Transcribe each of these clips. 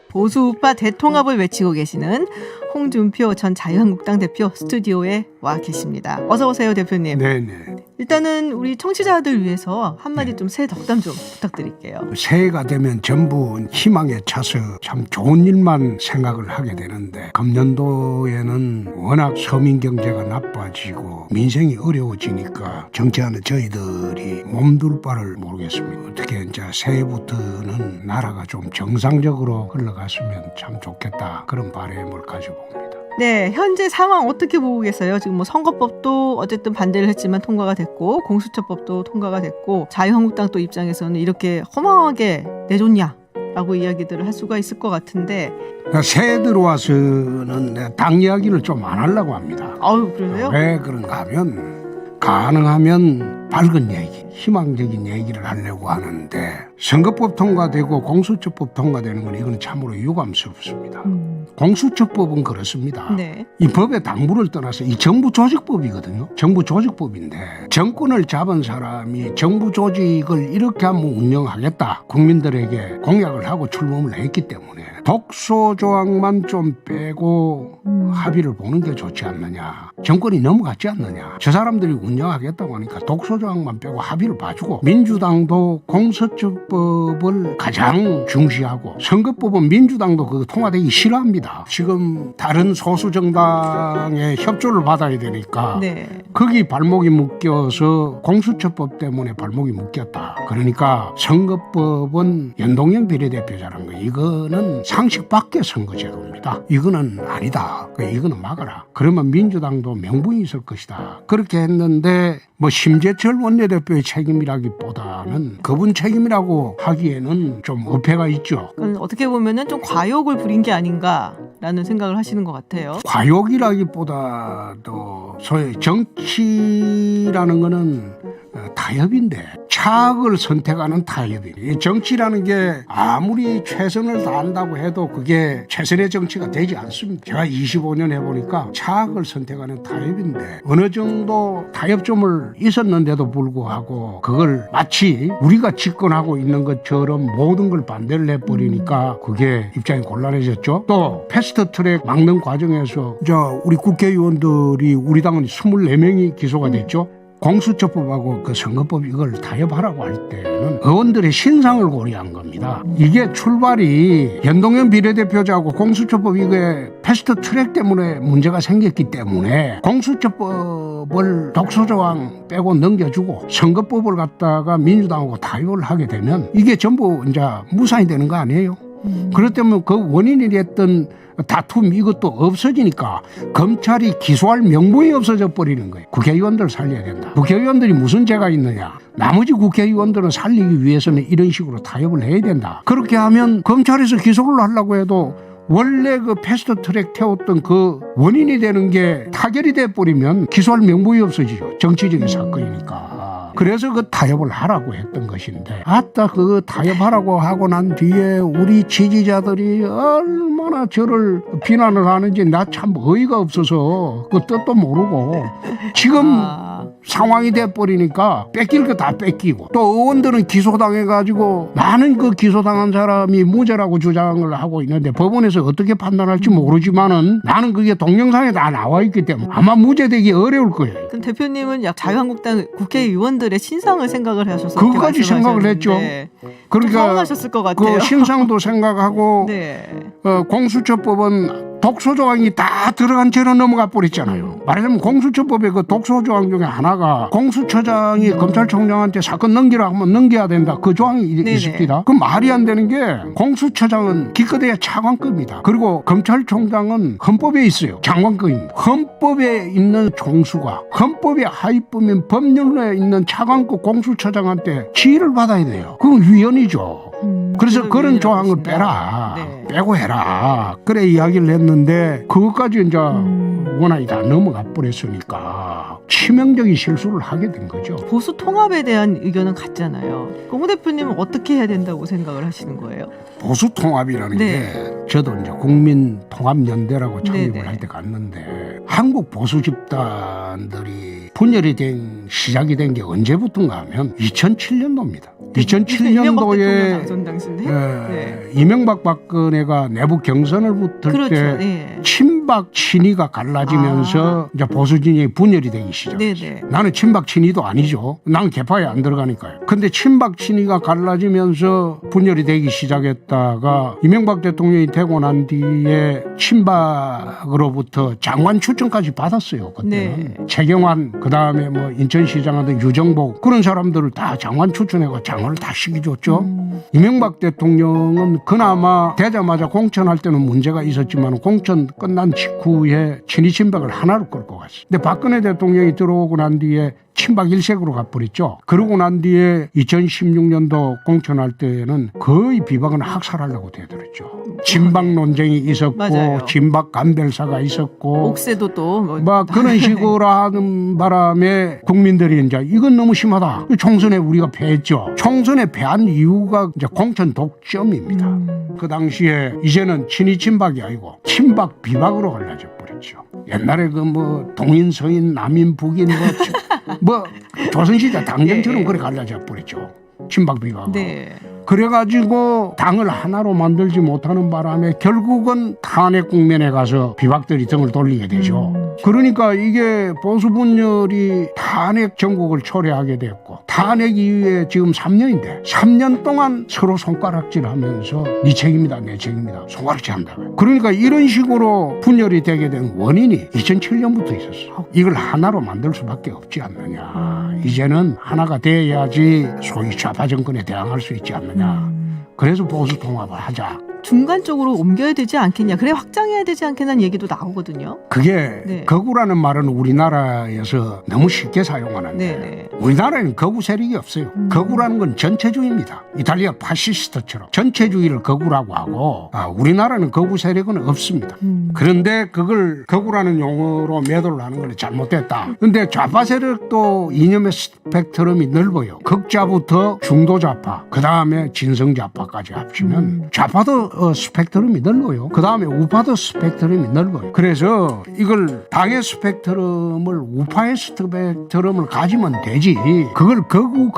보수우파 대통합을 외치고 계시는 홍준표 전 자유한국당 대표 스튜디오에 와 계십니다. 어서 오세요, 대표님. 네네. 일단은 우리 청취자들 위해서 한마디 좀 새해 덕담 좀 부탁드릴게요. 새해가 되면 전부 희망에 차서 참 좋은 일만 생각을 하게 되는데 금년도에는 워낙 서민 경제가 나빠지고 민생이 어려워지니까 정치하는 저희들이 몸둘 바를 모르겠습니다. 어떻게 이제 새해부터는 나라가 좀 정상적으로 흘러갔으면 참 좋겠다, 그런 바람을 가져봅니다. 네, 현재 상황 어떻게 보고 계세요? 지금 뭐 선거법도 어쨌든 반대를 했지만 통과가 됐고 공수처법도 통과가 됐고 자유한국당 또 입장에서는 이렇게 허망하게 내줬냐? 라고 이야기들을 할 수가 있을 것 같은데 새해 들어와서는 당 이야기를 좀 안 하려고 합니다. 아유, 그러세요? 왜 그런가 하면 가능하면 밝은 얘기, 희망적인 얘기를 하려고 하는데 선거법 통과되고 공수처법 통과되는 건 이건 참으로 유감스럽습니다. 공수처법은 그렇습니다. 네. 이 법의 당부를 떠나서 이 정부 조직법이거든요. 정부 조직법인데 정권을 잡은 사람이 정부 조직을 이렇게 한번 운영하겠다 국민들에게 공약을 하고 출범을 했기 때문에 독소 조항만 좀 빼고 합의를 보는 게 좋지 않느냐. 정권이 넘어갔지 않느냐. 저 사람들이 운영하겠다고 하니까 독소 조항만 빼고 합의를 봐주고 민주당도 공수처법을 가장 중시하고 선거법은 민주당도 그거 통과되기 싫어합니다. 지금 다른 소수 정당의 협조를 받아야 되니까 네. 거기 발목이 묶여서 공수처법 때문에 발목이 묶였다. 그러니까 선거법은 연동형 비례대표자라는 거 이거는 상식 밖의 선거제도입니다. 이거는 아니다. 이거는 막아라. 그러면 민주당도 명분이 있을 것이다. 그렇게 했는데 뭐 심재철 원내대표의 책임이라기보다는 그분 책임이라고 하기에는 좀 어폐가 있죠. 어떻게 보면은 좀 과욕을 부린 게 아닌가라는 생각을 하시는 것 같아요. 과욕이라기보다도 소위 정치라는 거는 타협인데 차악을 선택하는 타협이에요. 정치라는 게 아무리 최선을 다한다고 해도 그게 최선의 정치가 되지 않습니다. 제가 25년 해보니까 차악을 선택하는 타협인데 어느 정도 타협점을 있었는데도 불구하고 그걸 마치 우리가 집권하고 있는 것처럼 모든 걸 반대를 해버리니까 그게 입장이 곤란해졌죠. 또 패스트트랙 막는 과정에서 우리 국회의원들이 우리 당은 24명이 기소가 됐죠. 공수처법하고 그 선거법 이걸 타협하라고 할 때는 의원들의 신상을 고려한 겁니다. 이게 출발이 연동형 비례대표자하고 공수처법 이게 패스트 트랙 때문에 문제가 생겼기 때문에 공수처법을 독소조항 빼고 넘겨주고 선거법을 갖다가 민주당하고 타협을 하게 되면 이게 전부 이제 무산이 되는 거 아니에요? 그렇다면 그 원인이 됐던 다툼 이것도 없어지니까 검찰이 기소할 명분이 없어져 버리는 거예요. 국회의원들 살려야 된다. 국회의원들이 무슨 죄가 있느냐. 나머지 국회의원들은 살리기 위해서는 이런 식으로 타협을 해야 된다. 그렇게 하면 검찰에서 기소를 하려고 해도 원래 그 패스트트랙 태웠던 그 원인이 되는 게 타결이 돼버리면 기소할 명분이 없어지죠. 정치적인 사건이니까. 그래서 그 타협을 하라고 했던 것인데 아따 그 타협하라고 하고 난 뒤에 우리 지지자들이 얼마나 저를 비난을 하는지 나 참 어이가 없어서 그 뜻도 모르고 지금 상황이 돼버리니까 뺏길 거 다 뺏기고 또 의원들은 기소당해가지고 나는 그 기소당한 사람이 무죄라고 주장을 하고 있는데 법원에서 어떻게 판단할지 모르지만은 나는 그게 동영상에 다 나와 있기 때문에 아마 무죄되기 어려울 거예요. 그럼 대표님은 자유한국당 국회의원들의 신상을 생각을 하셔서 그것까지 생각을 했죠. 그러니까 서운하셨을 것 같아요. 그 신상도 생각하고 네. 공수처법은 독소조항이 다 들어간 채로 넘어가 버렸잖아요. 말하자면 공수처법의 그 독소조항 중에 하나가 공수처장이 검찰총장한테 사건 넘기라고 하면 넘겨야 된다. 그 조항이 있습니다. 그 말이 안 되는 게 공수처장은 기껏해야 차관급입니다. 그리고 검찰총장은 헌법에 있어요. 장관급입니다. 헌법에 있는 총수가 헌법의 하위법인 법률에 있는 차관급 공수처장한테 지휘를 받아야 돼요. 그건 위헌이죠. 그래서 그런 조항을 빼라. 네. 빼고 해라. 그래 이야기를 했는데 그것까지 이제 원안이 다 넘어가 버렸으니까 치명적인 실수를 하게 된 거죠. 보수 통합에 대한 의견은 같잖아요. 홍 대표님은 어떻게 해야 된다고 생각을 하시는 거예요? 보수 통합이라는 게 저도 이제 국민 통합연대라고 창립을 할 때 갔는데 한국 보수 집단들이 분열이 시작이 된 게 언제부터인가 하면 2007년도입니다. 이명박 대통령 2007년도에 당선 당시인데. 이명박 박근혜가 내부 경선을 붙을 그렇죠. 때 네. 친박 친이가 갈라지면서 이제 보수 진영이 분열이 되기 시작했어요. 네네. 나는 친박 친이도 아니죠. 나는 개파에 안 들어가니까요. 근데 친박 친이가 갈라지면서 분열이 되기 시작했다가 이명박 대통령이 되고 난 뒤에 친박으로부터 장관 추천까지 받았어요. 그때는 네. 최경환 그다음에 뭐 인천시장 하던 유정복 그런 사람들을 다 장관 추천해가 장관을 다 시켜줬죠. 이명박 대통령은 그나마 되자마자 공천할 때는 문제가 있었지만 공천 끝난 직후에 친이 친박을 하나로 끌고 갔어요. 근데 박근혜 대통령이 들어오고 난 뒤에 친박 일색으로 가버렸죠. 그러고 난 뒤에 2016년도 공천할 때는 거의 비박은 학살하려고 되더랬죠. 진박 논쟁이 있었고 맞아요. 진박 감별사가 있었고 옥새도 또 막 그런 식으로 하는 바람에 국민들이 이제 이건 너무 심하다. 총선에 우리가 패했죠. 총선에 패한 이유가 이제 공천 독점입니다. 그 당시에 이제는 친이 친박이 아니고 친박 비박으로 갈라져 버렸죠. 옛날에 그 뭐 동인 서인 남인 북인 뭐 조선시대 당정처럼 예. 그래 갈라져 버렸죠. 친박 비박으로. 네. 그래가지고 당을 하나로 만들지 못하는 바람에 결국은 탄핵 국면에 가서 비박들이 등을 돌리게 되죠. 그러니까 이게 보수 분열이 탄핵 정국을 초래하게 됐고 탄핵 이후에 지금 3년인데 3년 동안 서로 손가락질하면서 네 책임이다 내 책임이다 손가락질한다. 그러니까 이런 식으로 분열이 되게 된 원인이 2007년부터 있었어. 이걸 하나로 만들 수밖에 없지 않느냐. 이제는 하나가 돼야지 소위 좌파 정권에 대항할 수 있지 않느냐. 그래서 보수 통합을 하자. 중간 쪽으로 옮겨야 되지 않겠냐. 그래 확장해야 되지 않겠냐는 얘기도 나오거든요. 그게 네. 거구라는 말은 우리나라에서 너무 쉽게 사용하는데 네네. 우리나라에는 거구 세력이 없어요. 거구라는 건 전체주의입니다. 이탈리아 파시스트처럼 전체주의를 거구라고 하고 우리나라는 거구 세력은 없습니다. 그런데 그걸 거구라는 용어로 매도를 하는 건 잘못됐다. 그런데 좌파 세력도 이념의 스펙트럼이 넓어요. 극좌부터 중도좌파 그 다음에 진성좌파까지 합치면 좌파도 스펙트럼이 넓어요. 그 다음에 우파도 스펙트럼이 넓어요. 그래서 이걸 당의 스펙트럼을 우파의 스펙트럼을 가지면 되지 그걸 거구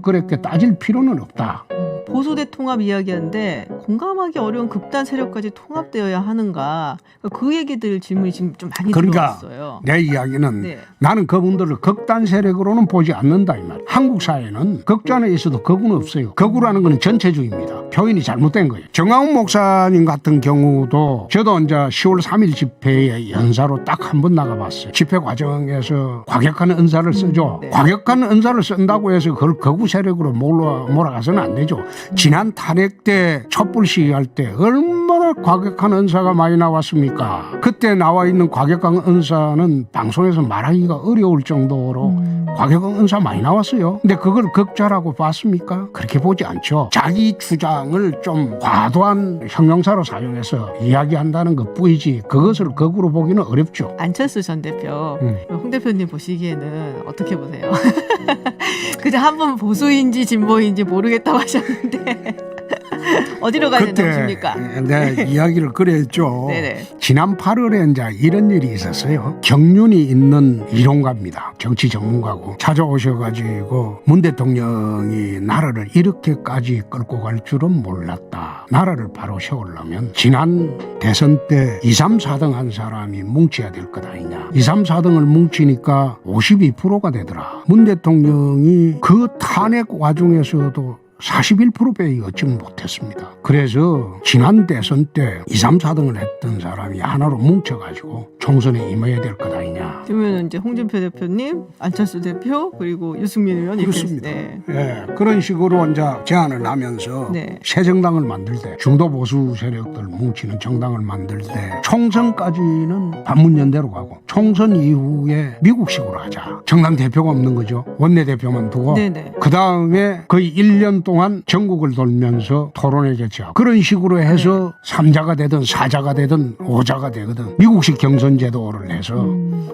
그렇게 따질 필요는 없다. 보수 대통합 이야기하는데 공감하기 어려운 극단 세력까지 통합되어야 하는가 그 얘기들 질문이 지금 좀 많이 그러니까 들어왔어요. 내 이야기는 네. 나는 그분들을 극단 세력으로는 보지 않는다 이 말. 한국 사회는 극단에 있어도 거구는 없어요. 거구라는 것은 전체주의입니다. 표현이 잘못된 거예요. 정광훈 목사님 같은 경우도 저도 이제 10월 3일 집회에 연사로 딱 한 번 나가봤어요. 집회 과정에서 과격한 은사를 쓰죠. 네. 과격한 은사를 쓴다고 해서 그걸 거구 세력으로 몰아가서는 안 되죠. 지난 탄핵 때 촛불 시위할 때 얼마나 과격한 은사가 많이 나왔습니까? 그때 나와 있는 과격한 은사는 방송에서 말하기가 어려울 정도로 과격한 은사 많이 나왔어요. 근데 그걸 극자라고 봤습니까? 그렇게 보지 않죠. 자기 주장을 좀 과도한 형용사로 사용해서 이야기한다는 것 뿐이지 그것을 극으로 보기는 어렵죠. 안철수 전 대표, 홍 대표님 보시기에는 어떻게 보세요? 그저 한번 보수인지 진보인지 모르겠다고 하셨는데 어디로 가야 된다고 보십니까? 내 이야기를 그랬죠. 네네. 지난 8월에 이제 이런 일이 있었어요. 경륜이 있는 이론가입니다. 정치 전문가고 찾아오셔가지고 문 대통령이 나라를 이렇게까지 끌고 갈 줄은 몰랐다. 나라를 바로 세우려면 지난 대선 때 2, 3, 4등 한 사람이 뭉쳐야 될 것 아니냐. 2, 3, 4등을 뭉치니까 52%가 되더라. 문 대통령이 그 탄핵 와중에서도 41%밖에 얻지 못했습니다. 그래서 지난 대선 때 2, 3, 4등을 했던 사람이 하나로 뭉쳐가지고 총선에 임해야 될 것 아니냐. 그러면 이제 홍준표 대표님, 안철수 대표 그리고 유승민 의원 그렇습니다. 네. 예, 그런 식으로 이제 제안을 하면서 네. 새 정당을 만들 때 중도 보수 세력들 뭉치는 정당을 만들 때 총선까지는 반문연대로 가고 총선 이후에 미국식으로 하자. 정당 대표가 없는 거죠. 원내대표만 두고 네네. 그 다음에 거의 1년 동안 전국을 돌면서 토론회 개최하고 그런 식으로 해서 3자가 되든 4자가 되든 5자가 되거든 미국식 경선제도를 해서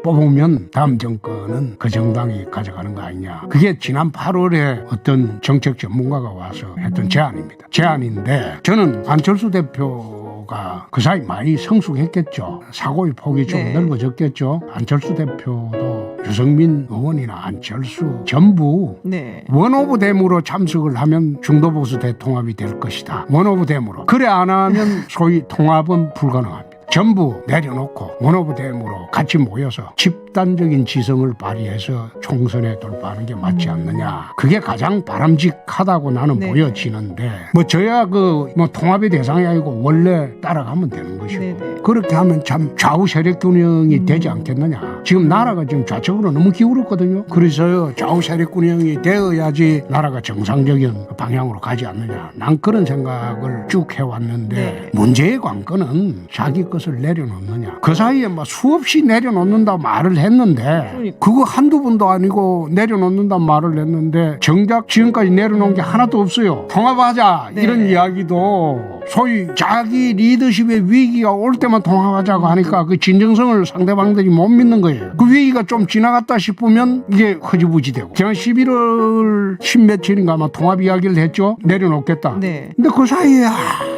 뽑으면 다음 정권은 그 정당이 가져가는 거 아니냐. 그게 지난 8월에 어떤 정책 전문가가 와서 했던 제안입니다. 제안인데 저는 안철수 대표가 그 사이 많이 성숙했겠죠. 사고의 폭이 좀 네. 넓어졌겠죠. 안철수 대표도 유승민 의원이나 안철수 전부 네. 원오브 댐으로 참석을 하면 중도보수 대통합이 될 것이다. 원오브 댐으로. 그래 안 하면 소위 통합은 불가능합니다. 전부 내려놓고 원오브 댐으로 같이 모여서 집단적인 지성을 발휘해서 총선에 돌파하는 게 맞지 않느냐. 그게 가장 바람직하다고 나는 네. 보여지는데 뭐 저야 그 뭐 통합의 대상이 아니고 원래 따라가면 되는 것이고 네, 네. 그렇게 하면 참 좌우 세력 균형이 되지 않겠느냐. 지금 나라가 지금 좌측으로 너무 기울었거든요. 그래서 좌우 세력 균형이 되어야지 나라가 정상적인 방향으로 가지 않느냐. 난 그런 생각을 쭉 해왔는데 네. 문제의 관건은 자기 것을 내려놓느냐. 그 사이에 막 수없이 내려놓는다 말을 했는데 그러니까. 그거 한두 번도 아니고 내려놓는다 말을 했는데 정작 지금까지 내려놓은 게 하나도 없어요. 통합하자 네. 이런 이야기도 소위 자기 리더십의 위기가 올 때만 통합하자고 하니까 그 진정성을 상대방들이 못 믿는 거예요. 그 위기가 좀 지나갔다 싶으면 이게 흐지부지되고 지난 11월 10며칠인가 아마 통합 이야기를 했죠. 내려놓겠다. 네. 근데 그 사이에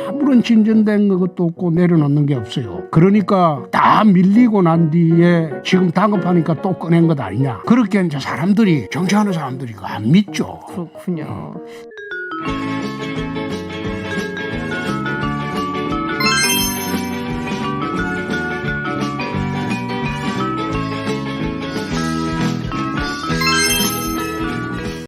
아무런 진전된 것도 없고 내려놓는 게 없어요. 그러니까 다 밀리고 난 뒤에 지금 다급하니까 또 꺼낸 것 아니냐. 그렇게 이제 사람들이 정치하는 사람들이 안 믿죠. 그렇군요.